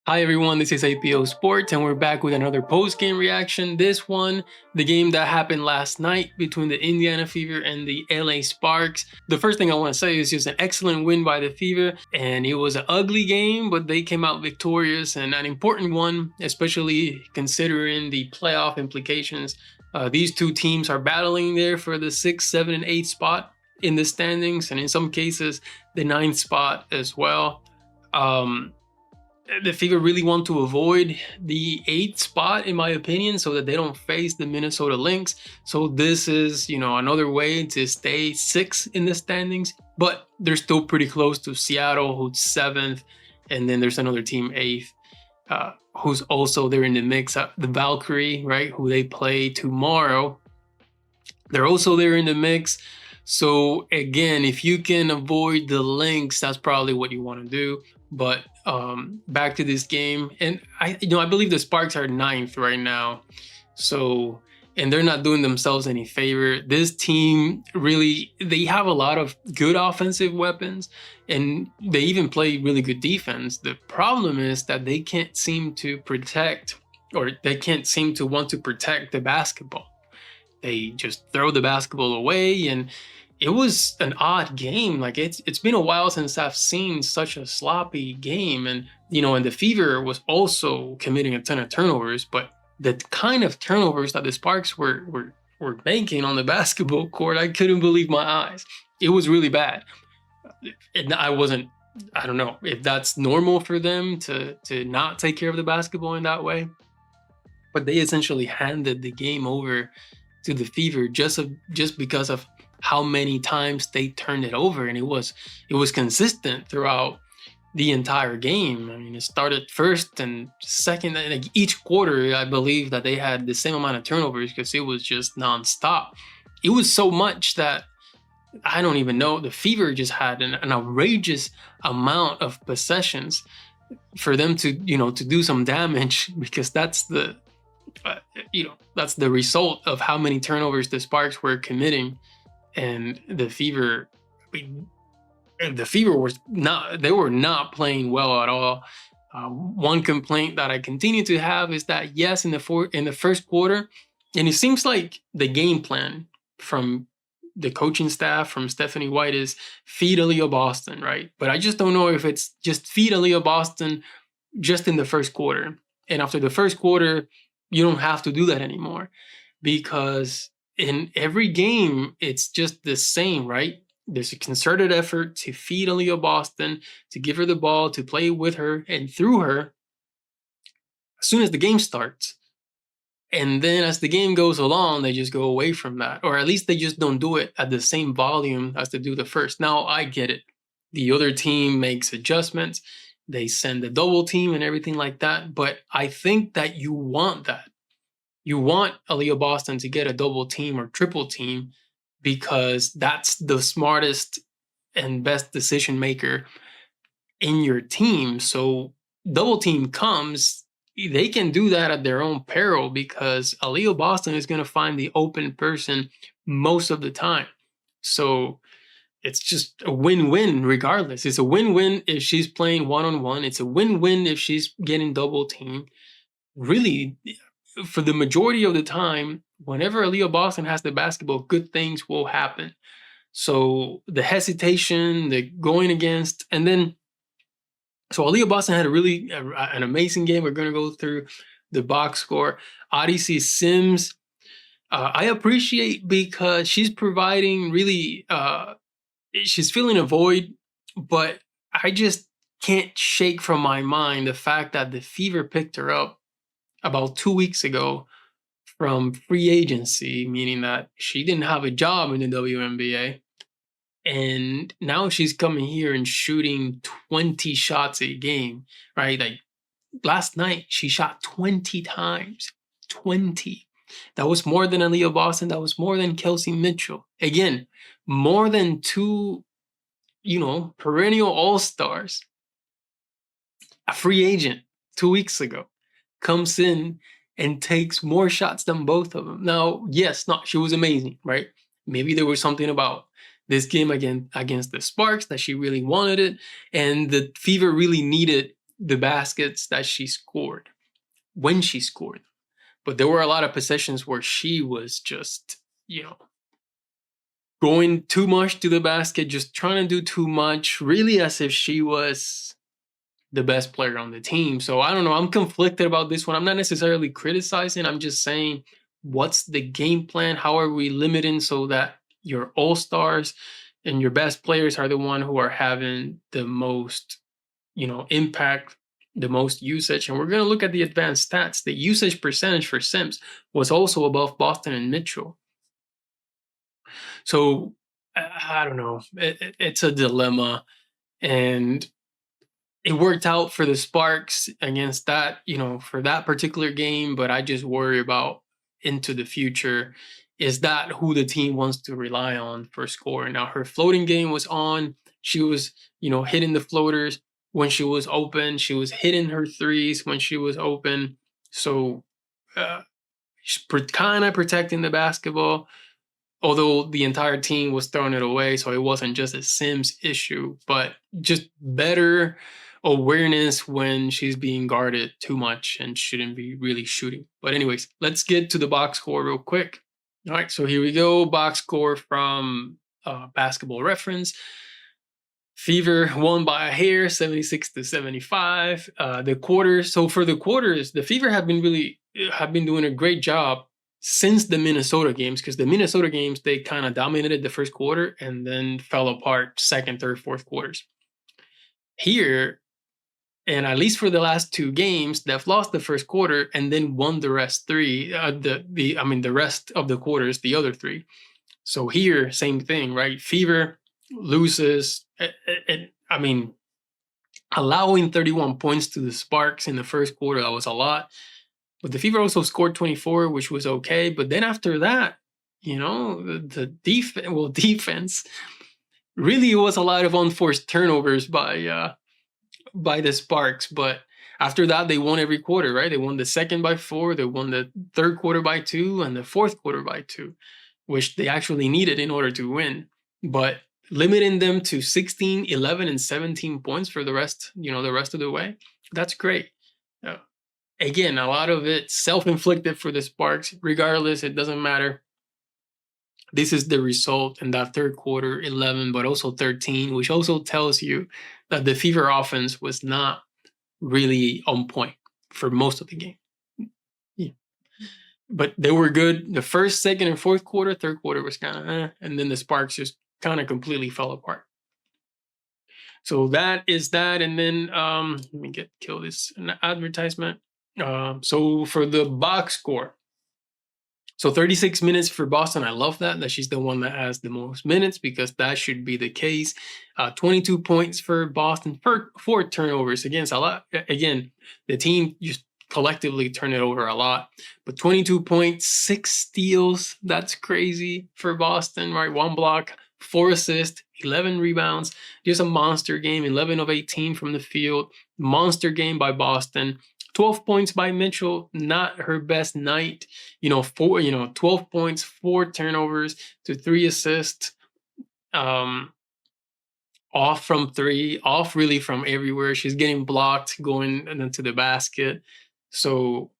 Hi everyone, this is APO Sports and we're back with another post-game reaction. This one, the game that happened last night between the Indiana Fever and the LA Sparks. The first thing I want to say is just an excellent win by the Fever, and it was an ugly game, but they came out victorious and an important one, especially considering the playoff implications. These two teams are battling there for the 6, 7, and 8 spot in the standings, and in some cases, the 9th spot as well. The Fever really want to avoid the 8th spot, in my opinion, so that they don't face the Minnesota Lynx. So this is, another way to stay 6th in the standings, but they're still pretty close to Seattle, who's 7th, and then there's another team 8th, who's also there in the mix. The Valkyrie, right, who they play tomorrow, they're also there in the mix. So again, if you can avoid the Lynx, that's probably what you want to do. But back to this game, and I believe the Sparks are 9th right now. So, and they're not doing themselves any favor. This team really, they have a lot of good offensive weapons, and they even play really good defense. The problem is that they can't seem to protect, or they can't seem to want to protect the basketball. They just throw the basketball away, and it was an odd game. Like it's been a while since I've seen such a sloppy game. And, and the Fever was also committing a ton of turnovers, but the kind of turnovers that the Sparks were making on the basketball court, I couldn't believe my eyes. It was really bad. And I don't know if that's normal for them to not take care of the basketball in that way, but they essentially handed the game over to the Fever just because of how many times they turned it over, and it was consistent throughout the entire game. I mean, it started first and second, and like each quarter, I believe that they had the same amount of turnovers because it was just nonstop. It was so much that I don't even know. The Fever just had an outrageous amount of possessions for them to do some damage, because that's the result of how many turnovers the Sparks were committing. And the Fever, they were not playing well at all. One complaint that I continue to have is that, yes, in the first quarter, and it seems like the game plan from the coaching staff, from Stephanie White, is feed Aliyah Boston, right? But I just don't know if it's just feed Aliyah Boston just in the first quarter. And after the first quarter, you don't have to do that anymore, because in every game, it's just the same, right? There's a concerted effort to feed Aliyah Boston, to give her the ball, to play with her and through her as soon as the game starts. And then as the game goes along, they just go away from that. Or at least they just don't do it at the same volume as they do the first. Now, I get it. The other team makes adjustments. They send a double team and everything like that. But I think that you want that. You want Aliyah Boston to get a double team or triple team, because that's the smartest and best decision maker in your team. So double team comes, they can do that at their own peril, because Aliyah Boston is going to find the open person most of the time. So it's just a win-win regardless. It's a win-win if she's playing one-on-one. It's a win-win if she's getting double team. Really, for the majority of the time, whenever Aliyah Boston has the basketball, good things will happen. So the hesitation, the going against, and then, so Aliyah Boston had an amazing game. We're going to go through the box score. Odyssey Sims, I appreciate, because she's providing really, she's filling a void, but I just can't shake from my mind the fact that the Fever picked her up about 2 weeks ago from free agency, meaning that she didn't have a job in the WNBA. And now she's coming here and shooting 20 shots a game, right? Like last night, she shot 20 times. 20. That was more than Aliyah Boston. That was more than Kelsey Mitchell. Again, more than two, perennial all-stars. A free agent 2 weeks ago comes in and takes more shots than both of them. Now, yes, she was amazing, right? Maybe there was something about this game against the Sparks that she really wanted it, and the Fever really needed the baskets that she scored when she scored. But there were a lot of possessions where she was just, going too much to the basket, just trying to do too much, really as if she was the best player on the team. So I don't know. I'm conflicted about this one. I'm not necessarily criticizing. I'm just saying, what's the game plan? How are we limiting so that your all-stars and your best players are the one who are having the most, impact, the most usage? And we're going to look at the advanced stats. The usage percentage for Sims was also above Boston and Mitchell. So I don't know. It's a dilemma. And it worked out for the Sparks against that, for that particular game. But I just worry about into the future. Is that who the team wants to rely on for scoring? Now, her floating game was on. She was, hitting the floaters when she was open. She was hitting her threes when she was open. So she's kind of protecting the basketball, although the entire team was throwing it away. So it wasn't just a Sims issue, but just better awareness when she's being guarded too much and shouldn't be really shooting. But anyways, let's get to the box score real quick. All right, so here we go. Box score from Basketball Reference. Fever won by a hair, 76-75. The quarters. So for the quarters, the Fever have been doing a great job since the Minnesota games, because the Minnesota games, they kind of dominated the first quarter and then fell apart second, third, fourth quarters. Here, and at least for the last two games, they've lost the first quarter and then won the rest three. The rest of the quarters, the other three. So here, same thing, right? Fever loses. Allowing 31 points to the Sparks in the first quarter, that was a lot. But the Fever also scored 24, which was okay. But then after that, the defense, really, it was a lot of unforced turnovers by the Sparks. But after that, they won every quarter, right? They won the second by 4, they won the third quarter by 2, and the fourth quarter by 2, which they actually needed in order to win. But limiting them to 16, 11, and 17 points for the rest of the way, that's great. Again, a lot of it self-inflicted for the Sparks. Regardless, it doesn't matter. This is the result in that third quarter, 11, but also 13, which also tells you that the Fever offense was not really on point for most of the game. Yeah. But they were good the first, second, and fourth quarter. Third quarter was kind of and then the Sparks just kind of completely fell apart. So that is that. And then let me kill this advertisement. So for the box score, so 36 minutes for Boston. I love that she's the one that has the most minutes, because that should be the case. 22 points for Boston, 4 turnovers against a lot. Again, the team just collectively turned it over a lot, but 22 points, 6 steals. That's crazy for Boston, right? 1 block, 4 assists, 11 rebounds. Just a monster game. 11 of 18 from the field. Monster game by Boston. 12 points by Mitchell, not her best night. 12 points, 4 turnovers to 3 assists. Off from 3, off really from everywhere. She's getting blocked going into the basket. So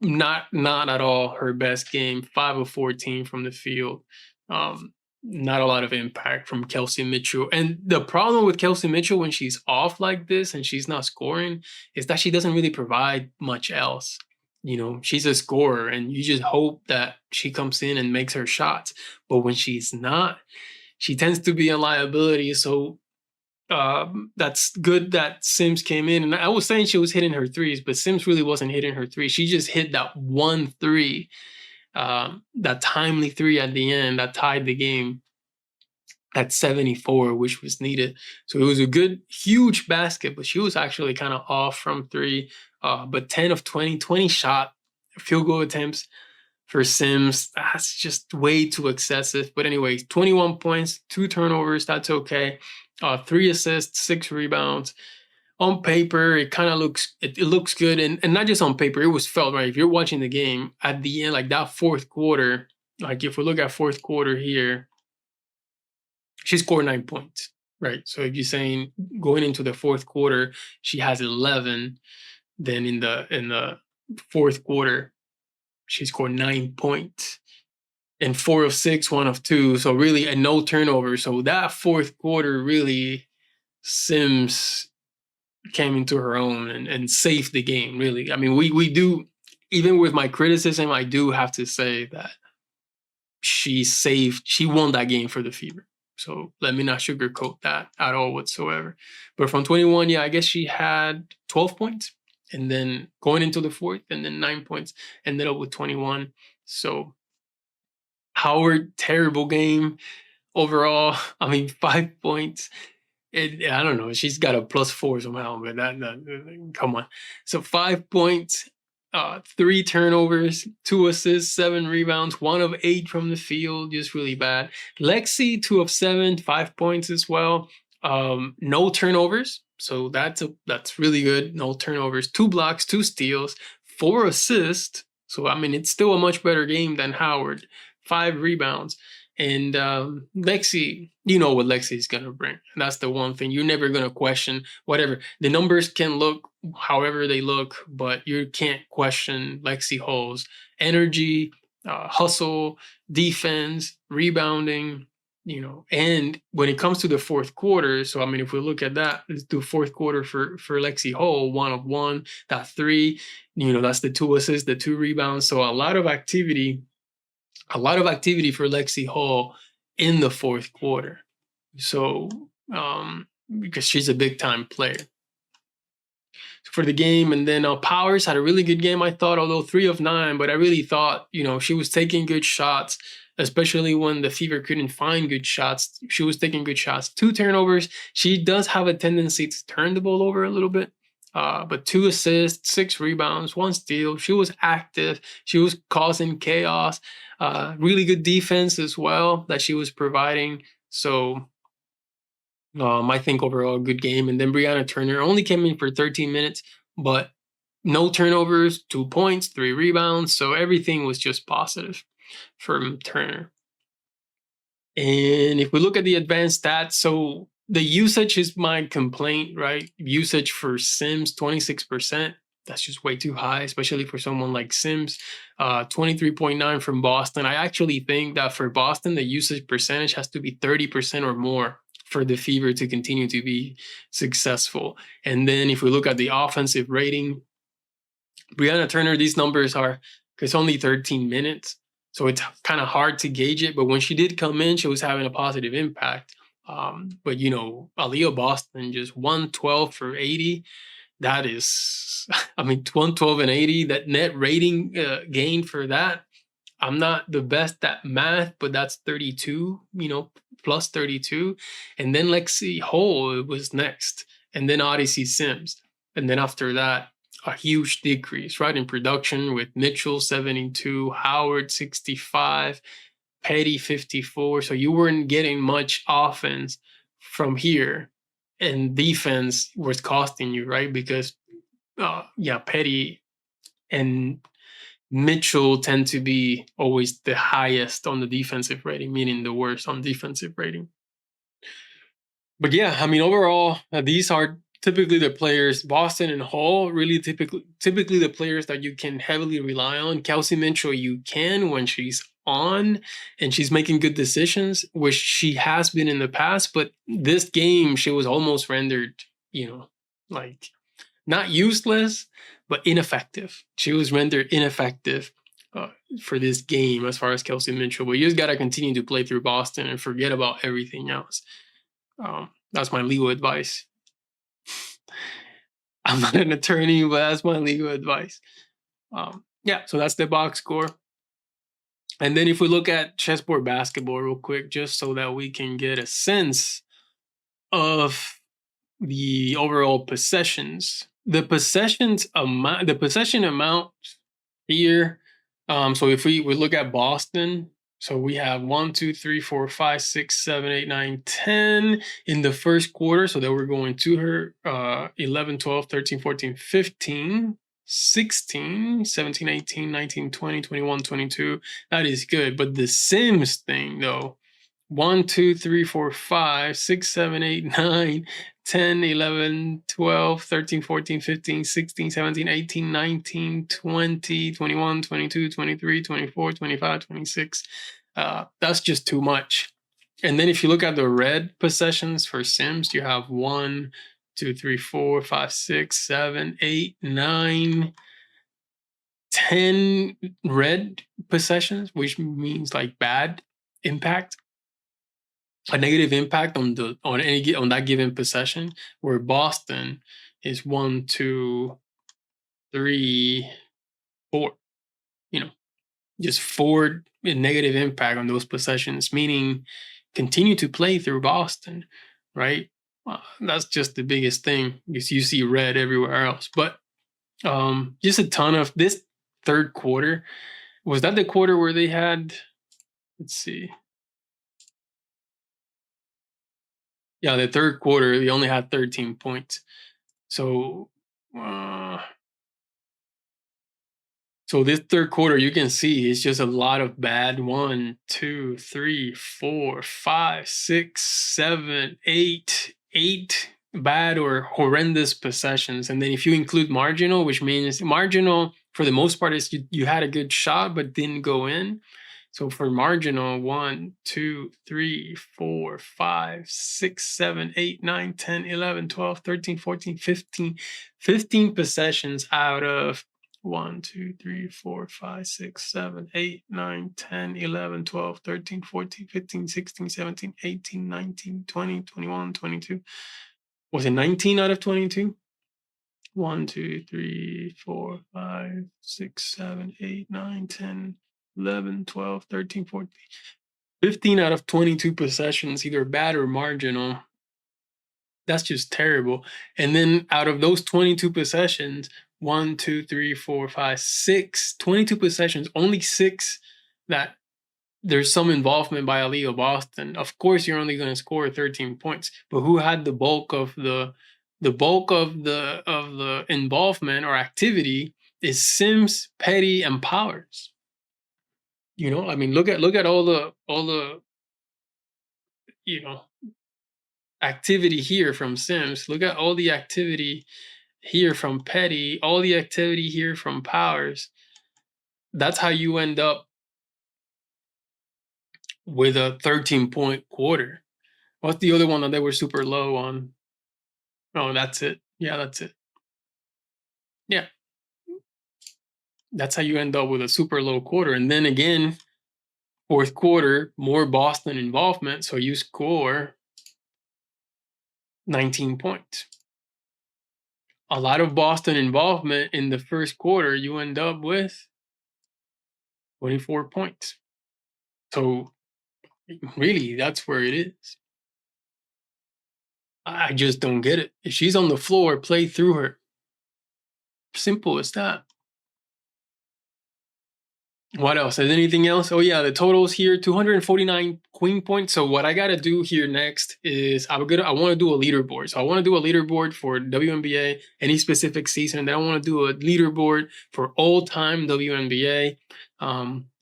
not at all her best game. 5 of 14 from the field. Not a lot of impact from Kelsey Mitchell. And the problem with Kelsey Mitchell when she's off like this and she's not scoring is that she doesn't really provide much else. She's a scorer and you just hope that she comes in and makes her shots. But when she's not, she tends to be a liability. So that's good that Sims came in. And I was saying she was hitting her threes, but Sims really wasn't hitting her threes. She just hit that 1 3. That timely 3 at the end that tied the game at 74, which was needed. So it was a good, huge basket, but she was actually kind of off from 3. But 10 of 20 shot field goal attempts for Sims. That's just way too excessive. But anyways, 21 points, 2 turnovers. That's okay. 3 assists, 6 rebounds. On paper, it kind of looks good, and not just on paper, it was felt, right? If you're watching the game at the end, like that fourth quarter, like if we look at fourth quarter here, she scored 9 points, right? So if you're saying going into the fourth quarter, she has 11, then in the fourth quarter, she scored 9 points and 4 of 6, 1 of 2. So really, and no turnover. So that fourth quarter, really, Sims came into her own and saved the game, really. I mean, we do, even with my criticism, I do have to say that she won that game for the Fever. So let me not sugarcoat that at all whatsoever. But from 21, yeah, I guess she had 12 points. And then going into the fourth, and then 9 points, ended up with 21. So Howard, terrible game overall. I mean, 5 points. I don't know. She's got a +4 somehow, but come on. So 5 points, 3 turnovers, 2 assists, 7 rebounds, 1 of 8 from the field, just really bad. Lexi, 2 of 7, 5 points as well. No turnovers, so that's really good. No turnovers, 2 blocks, 2 steals, 4 assists. So I mean, it's still a much better game than Howard. 5 rebounds. And Lexi, you know what Lexi is going to bring. That's the one thing. You're never going to question whatever. The numbers can look however they look, but you can't question Lexi Hall's energy, hustle, defense, rebounding, and when it comes to the fourth quarter, so I mean, if we look at that, let's do fourth quarter for Lexi Hall, 1 of 1, that 3, that's the 2 assists, the 2 rebounds. So a lot of activity for Lexi Hall in the fourth quarter. So, because she's a big time player for the game. And then Powers had a really good game, I thought, although 3 of 9, but I really thought, she was taking good shots, especially when the Fever couldn't find good shots. She was taking good shots. 2 turnovers. She does have a tendency to turn the ball over a little bit. But 2 assists, 6 rebounds, 1 steal. She was active. She was causing chaos. Really good defense as well that she was providing. So I think overall a good game. And then Brianna Turner only came in for 13 minutes, but no turnovers, 2 points, 3 rebounds. So everything was just positive from Turner. And if we look at the advanced stats, so the usage is my complaint, right? Usage for Sims, 26%. That's just way too high, especially for someone like Sims. 23.9 from Boston. I actually think that for Boston, the usage percentage has to be 30% or more for the Fever to continue to be successful. And then if we look at the offensive rating, Brianna Turner, these numbers are, it's only 13 minutes. So it's kind of hard to gauge it. But when she did come in, she was having a positive impact. But, Aliyah Boston, just 112 for 80. That is, 112 and 80, that net rating gain for that. I'm not the best at math, but that's 32, plus 32. And then Lexi Hall was next. And then Odyssey Sims. And then after that, a huge decrease, right, in production with Mitchell 72, Howard 65, Petty 54. So you weren't getting much offense from here, and defense was costing you, right? Because Petty and Mitchell tend to be always the highest on the defensive rating, meaning the worst on defensive rating. But yeah, overall, these are typically the players, Boston and Hall, really typically the players that you can heavily rely on. Kelsey Mitchell, you can when she's on and she's making good decisions, which she has been in the past. But this game, she was almost rendered, not useless, but ineffective. She was rendered ineffective for this game as far as Kelsey Mitchell. But you just got to continue to play through Boston and forget about everything else. That's my legal advice. I'm not an attorney, but that's my legal advice. So that's the box score. And then if we look at Chessboard Basketball real quick, just so that we can get a sense of the overall possessions. The possession amount here. So if we look at Boston, so we have 1, 2, 3, 4, 5, 6, 7, 8, 9, 10 in the first quarter. So then we're going to her 11, 12, 13, 14, 15, 16, 17, 18, 19, 20, 21, 22. That is good. But the Sims thing, though, 1, 2, 3, 4, 5, 6, 7, 8, 9, 10, 11, 12, 13, 14, 15, 16, 17, 18, 19, 20, 21, 22, 23, 24, 25, 26. That's just too much. And then if you look at the red possessions for Sims, you have 1, 2, 3, 4, 5, 6, 7, 8, 9, 10 red possessions, which means like bad impact, a negative impact on that given possession. Where Boston is 1, 2, 3, 4. You know, just 4 negative impact on those possessions, meaning continue to play through Boston, right? That's just the biggest thing, because you see red everywhere else. But just a ton of this third quarter. Was that the quarter where they had? Let's see. Yeah, the third quarter they only had 13 points. So, so this third quarter, you can see it's just a lot of bad 1, 2, 3, 4, 5, 6, 7, 8 bad or horrendous possessions. And then if you include marginal, which means marginal for the most part is you had a good shot but didn't go in. So for marginal, 1, 2, 3, 4, 5, 6, 7, 8, 9, 10, 11, 12, 13, 14, 15. 15 possessions out of 1, 2, 3, 4, 5, 6, 7, 8, 9, 10, 11, 12, 13, 14, 15, 16, 17, 18, 19, 20, 21, 22. Was it 19 out of 22? 1, 2, 3, 4, 5, 6, 7, 8, 9, 10, 11, 12, 13, 14. 15 out of 22 possessions, either bad or marginal. That's just terrible. And then out of those 22 possessions, 1, 2, 3, 4, 5, 6, 22 possessions, only 6 that there's some involvement by Aliyah Boston. Of course, you're only going to score 13 points, but who had the bulk of the involvement or activity is Sims, Petty, and Powers. You know, I mean, look at all the you know activity here from Sims. Look at all the activity here from Petty, all the activity here from Powers. That's how you end up with a 13-point quarter. What's the other one that they were super low on? Oh, that's it. Yeah, that's it. Yeah. That's how you end up with a super low quarter. And then again, fourth quarter, more Boston involvement. So you score 19 points. A lot of Boston involvement in the first quarter, you end up with 24 points. So really, that's where it is. I just don't get it. If she's on the floor, play through her. Simple as that. What else? Is anything else? Oh yeah, the totals here: 249 queen points. So what I gotta do here next is I want to do a leaderboard. So I want to do a leaderboard for WNBA, any specific season, and then I want to do a leaderboard for all-time WNBA.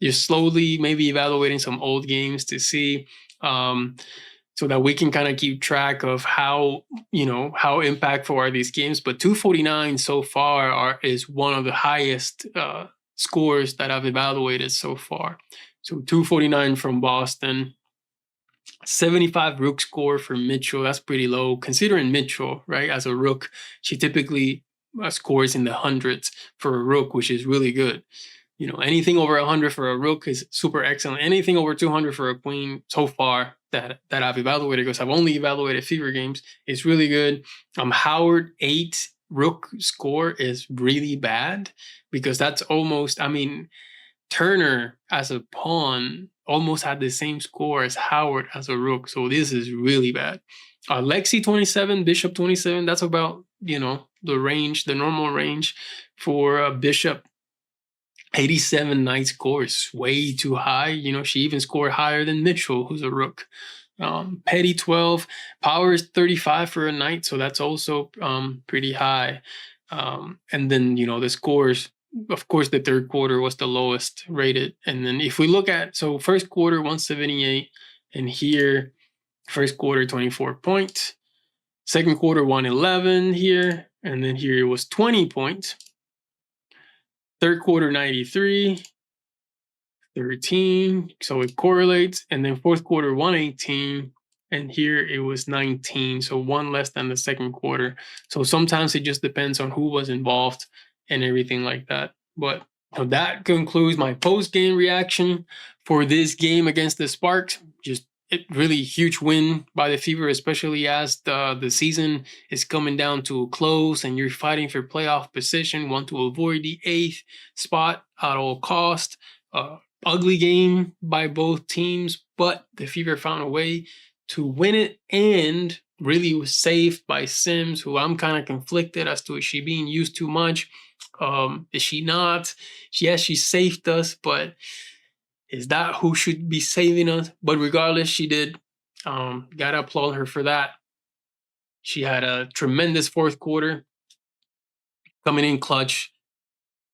Just slowly maybe evaluating some old games to see, so that we can kind of keep track of how impactful are these games. But 249 so far is one of the highest scores that I've evaluated so far. So 249 from Boston, 75 rook score for Mitchell. That's pretty low considering Mitchell, right? As a rook, she typically scores in the hundreds for a rook, which is really good. You know, anything over 100 for a rook is super excellent. Anything over 200 for a queen so far that I've evaluated, because I've only evaluated fever games, is really good. Howard 8 rook score is really bad, because that's almost, I mean, Turner as a pawn almost had the same score as Howard as a rook. So this is really bad. Lexi 27, Bishop 27, that's about, the range, the normal range for Bishop. 87 knight score is way too high. She even scored higher than Mitchell, who's a rook. Petty 12, Powers 35 for a knight, so that's also pretty high. And then, the scores, of course, the third quarter was the lowest rated. And then if we look at, so first quarter 178, And here, first quarter, 24 points. Second quarter, 111 here. And then here it was 20 points. Third quarter, 93. 13. So it correlates. And then fourth quarter, 118. And here it was 19. So one less than the second quarter. So sometimes it just depends on who was involved and everything like that. But so that concludes my post-game reaction for this game against the Sparks. Just a really huge win by the Fever, especially as the season is coming down to a close and you're fighting for playoff position, want to avoid the 8th spot at all cost. Ugly game by both teams, but the Fever found a way to win it and really was saved by Sims, who I'm kind of conflicted as to is she being used too much? Is she not? Yes, she saved us, but is that who should be saving us? But regardless, she did. Gotta applaud her for that. She had a tremendous fourth quarter, coming in clutch,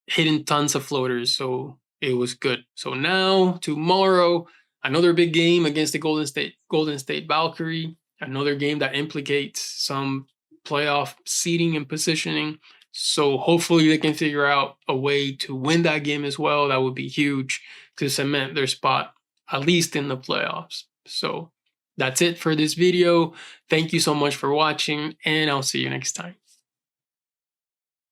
hitting tons of floaters, so it was good. So now, tomorrow, another big game against the Golden State Valkyrie, another game that implicates some playoff seeding and positioning. So hopefully they can figure out a way to win that game as well. That would be huge to cement their spot, at least in the playoffs. So that's it for this video. Thank you so much for watching, and I'll see you next time.